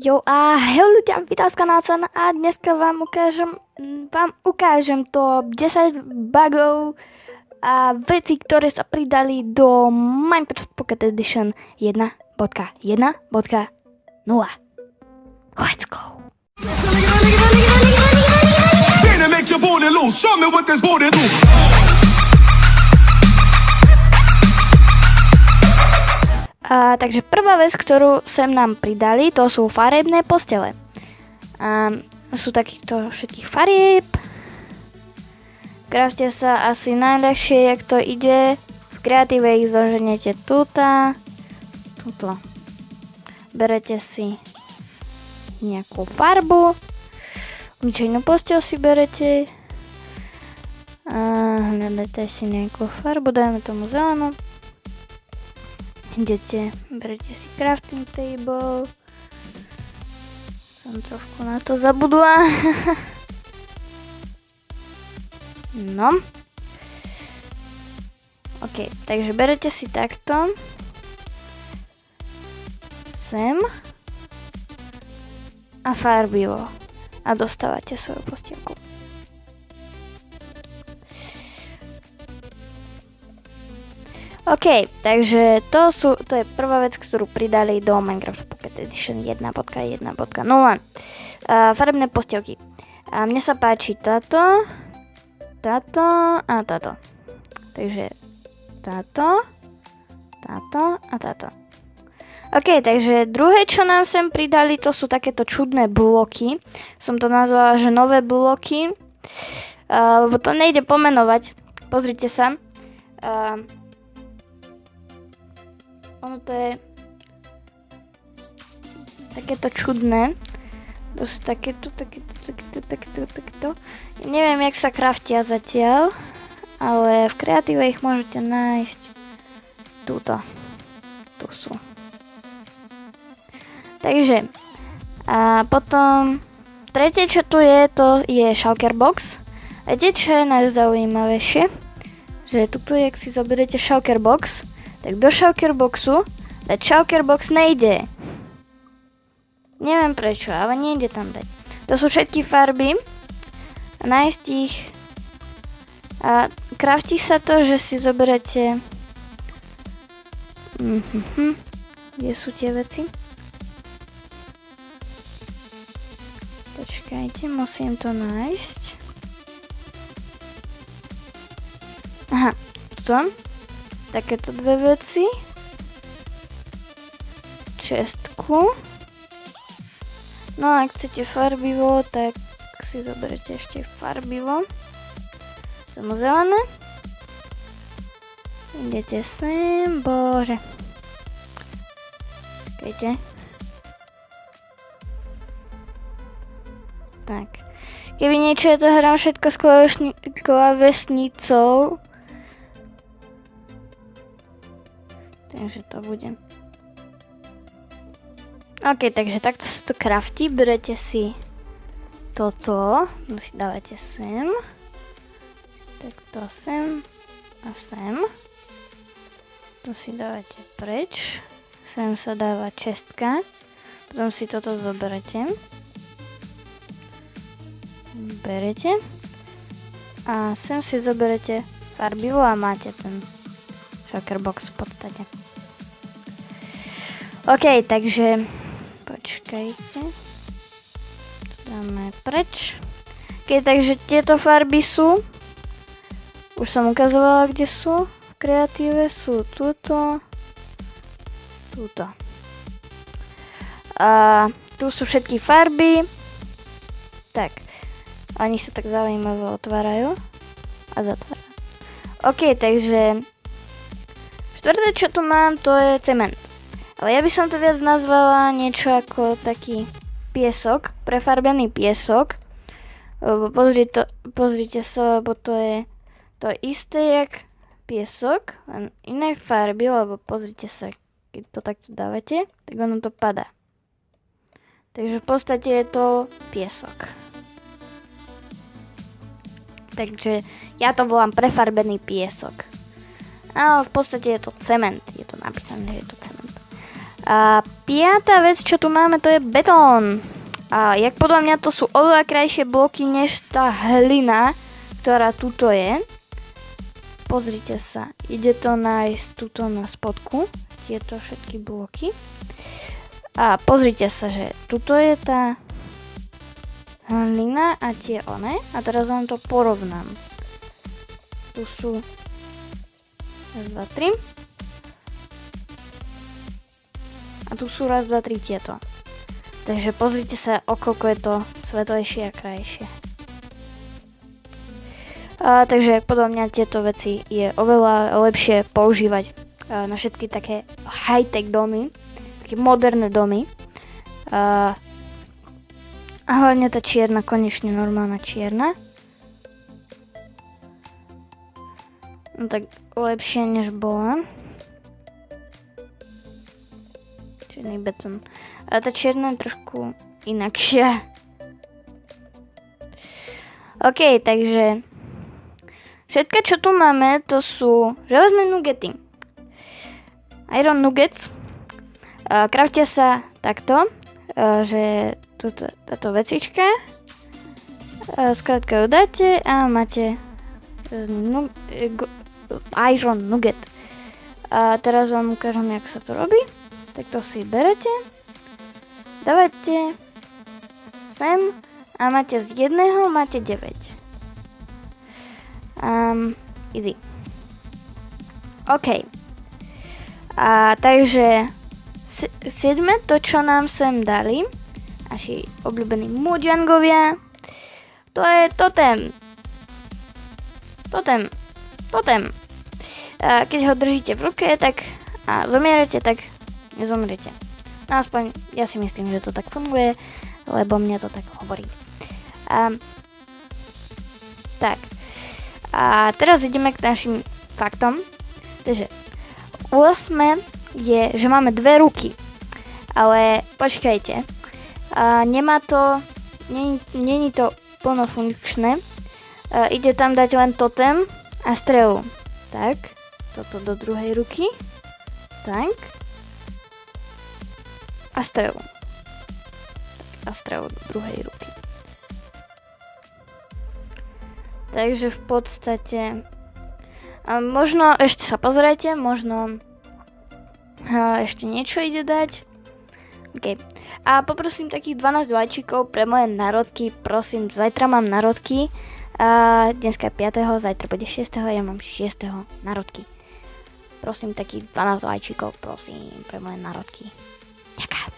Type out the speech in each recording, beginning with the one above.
Jo a hej ľudia, vítam z kanálu a dneska vám ukážem top 10 bugov a veci, ktoré sa pridali do Minecraft Pocket Edition 1.1.0. Let's go! Make your booty loose. Show me what this booty do. Takže prvá vec, ktorú sem nám pridali, to sú farebné postele. Sú takýchto všetkých farieb. Craftia sa asi najľahšie, jak to ide. V kreatíve ich zoženete tuto. Berete si nejakú farbu. Obyčajnú posteľ si berete. Hľadajte si nejakú farbu, dajme tomu zelenú. Berete si crafting table. Som trošku na to zabudla. No. OK, takže berete si takto. Sem. A farbivo. A dostávate svoju postielku. OK, takže to je prvá vec, ktorú pridali do Minecraft Pocket Edition 1.1.0. Farebné postielky. Mne sa páči táto a táto. Takže táto a táto. OK, takže druhé, čo nám sem pridali, to sú takéto čudné bloky. Som to nazvala, že nové bloky. Lebo to nejde pomenovať. Pozrite sa. Ono to je takéto čudné. To sú takéto. Ja neviem, jak sa craftia zatiaľ, ale v kreatíve ich môžete nájsť túto. Tu sú. Takže, a potom tretie, čo tu je, to je shulker box. Viete, čo je najzaujímavejšie? Že tu, jak si zoberete shulker box, tak do shulker boxu dať shulker box nejde. Neviem prečo, ale nejde tam dať. To sú všetky farby. Nájsť ich. A craftí sa to, že si zoberete... Kde sú tie veci? Počkajte, musím to nájsť. Aha, tuto. Takéto dve veci. Čestku. No a ak chcete farbivo, tak si zoberete ešte farbivo. Tomu zelené. Idete sem, bože. Počkajte. Tak. Keby niečo, ja to hrám všetko s klávesnicou. Takže to bude. OK, takže takto sa to craftí. Berete si toto. Si dávate sem. Takto sem. A sem. To si dávate preč. Sem sa dáva čestka. Potom si toto zoberete. Berete. A sem si zoberete farbivo a máte ten shulker box v podstate. OK, takže počkajte. Dáme preč. OK, takže tieto farby sú. Už som ukazovala, kde sú. V kreatíve sú tuto. A tu sú všetky farby. Tak. Oni sa tak zaujímavé otvárajú a zatvárajú. OK, takže štvrté, čo tu mám, to je cement. Ale ja by som to viac nazvala niečo ako taký piesok, prefarbený piesok. Lebo pozrite sa, lebo to je to isté jak piesok, len iné farby, lebo pozrite sa, keď to takto dávate, tak ono to padá. Takže v podstate je to piesok. Takže ja to volám prefarbený piesok. Ale v podstate je to cement. Je to napísané, že je to cement. A piata vec, čo tu máme, to je betón. A jak podľa mňa to sú oveľa krajšie bloky, než tá hlina, ktorá tuto je. Pozrite sa, ide to nájsť tuto na spodku, tieto všetky bloky. A pozrite sa, že tuto je tá hlina a tie one. A teraz vám to porovnám. Tu sú 1, 2, 3. A tu sú 1, 2, 3 tieto. Takže pozrite sa, o koľko je to svetlejšie a krajšie. Takže podľa mňa tieto veci je oveľa lepšie používať na všetky také high-tech domy, také moderné domy. A hlavne tá čierna, konečne normálna čierna. No tak lepšie než bola. Čierny betón. A tá čierna je trošku inakšia. OK, takže všetko, čo tu máme, to sú železné nugety. Iron nuggets. Kraftia sa takto, že táto vecička. Skrátka ju dáte a máte iron nugget. A teraz vám ukážem, jak sa to robí. Tak to si berete. Dávate sem a máte z jedného, máte 9. Easy. OK. A takže 7, to čo nám sem dali, naši obľúbení Mojangovia, to je totem. Totem. A keď ho držíte v ruke, tak a zomierete, tak nezomrete. No aspoň ja si myslím, že to tak funguje, lebo mne to tak hovorí. Tak. A teraz ideme k našim faktom. Takže 8 je, že máme 2 ruky. Ale počkajte. Nemá to, není to plnofunkčné. Ide tam dať len totem a strelu. Tak. Toto do druhej ruky. Tak. A strelu. A strelu do druhej ruky. Takže v podstate možno ešte sa pozrite, možno ešte niečo ide dať. OK. A poprosím takých 12 lajčikov pre moje národky, prosím, zajtra mám národky. Dneska je 5. Zajtra bude 6. Ja mám 6. národky. Prosím takých 12 lajčikov, prosím, pre moje národky. Ďakujem.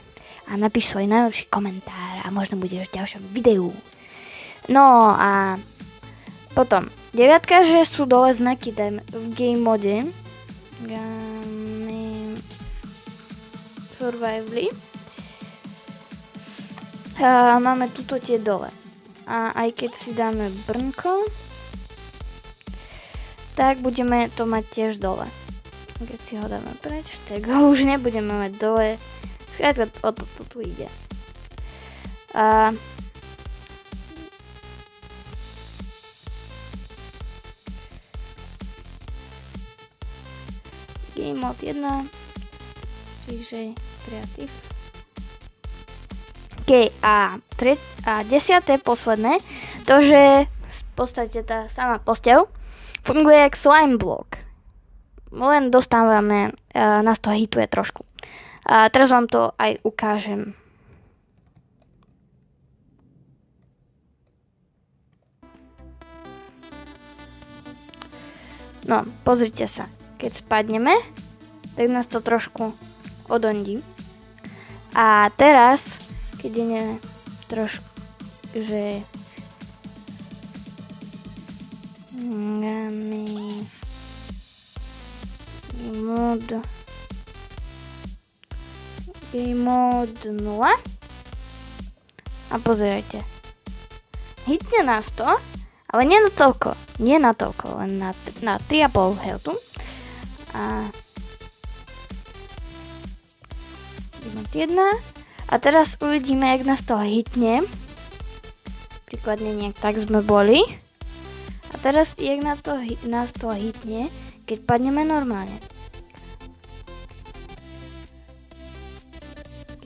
A napíš svoj najlepší komentár a možno budeš v ďalšom videu. No a potom 9, že sú dole znaky v game mode. Survivali. A máme tuto tie dole. A aj keď si dáme brnko, tak budeme to mať tiež dole. Keď si ho dáme preč, tak ho už nebudeme mať dole. Skrátka o to tu ide. Game mode 1, čiže kreatív. OK, a 10. posledné, to, že v podstate tá sama posteľ funguje jak slime block. Len dostávame, nás to hituje trošku. A teraz vám to aj ukážem. No, pozrite sa. Keď spadneme, tak nás to trošku odondí. A teraz, keď ideme trošku, že game mode 0 a pozerajte. Hitne nás to, ale nie na toľko, len na 3,5 healthu. A 1. A teraz uvidíme, jak nás to hitne. Príkladne nejak tak sme boli. A teraz, jak nás to hitne, keď padneme normálne.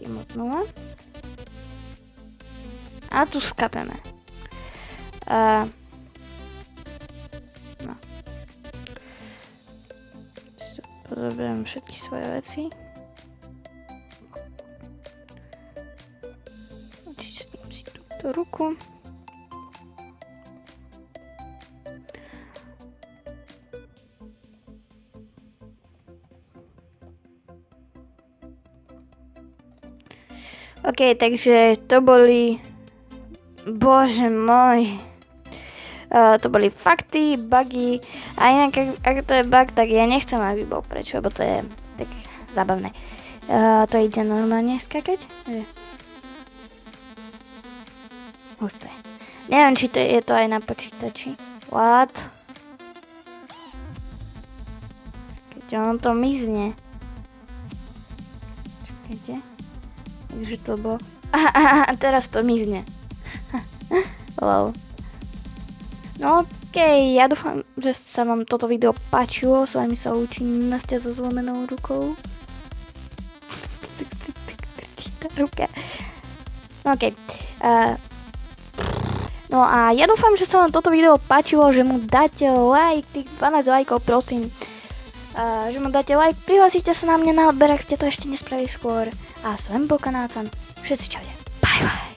tým od nula. A tu skapeme. No. Zoberiem všetky svoje veci. Očistím si túto ruku. OK, takže to boli... Bože môj. To boli fakty, bugy. A inak, ak to je bug, tak ja nechcem, aby bol preč, lebo to je tak zábavné. To ide normálne skakať? Husté. Neviem, či to je to aj na počítači. What? Keď on to mizne. Čakajte. Takže to bolo... A teraz to mizne. Lol. No okej, ja dúfam, že sa vám toto video páčilo. S vami sa učí Nastia so zlomenou rukou. Trčí tá ruka. Okej. No a ja dúfam, že sa vám toto video páčilo, že mu dáte like, tých 12 lajkov prosím. Že mu dáte like, prihlásite sa na mňa na odber, ak ste to ešte nespravili skôr. A s vami bol Kanátan. Všetci čaute. Bye bye.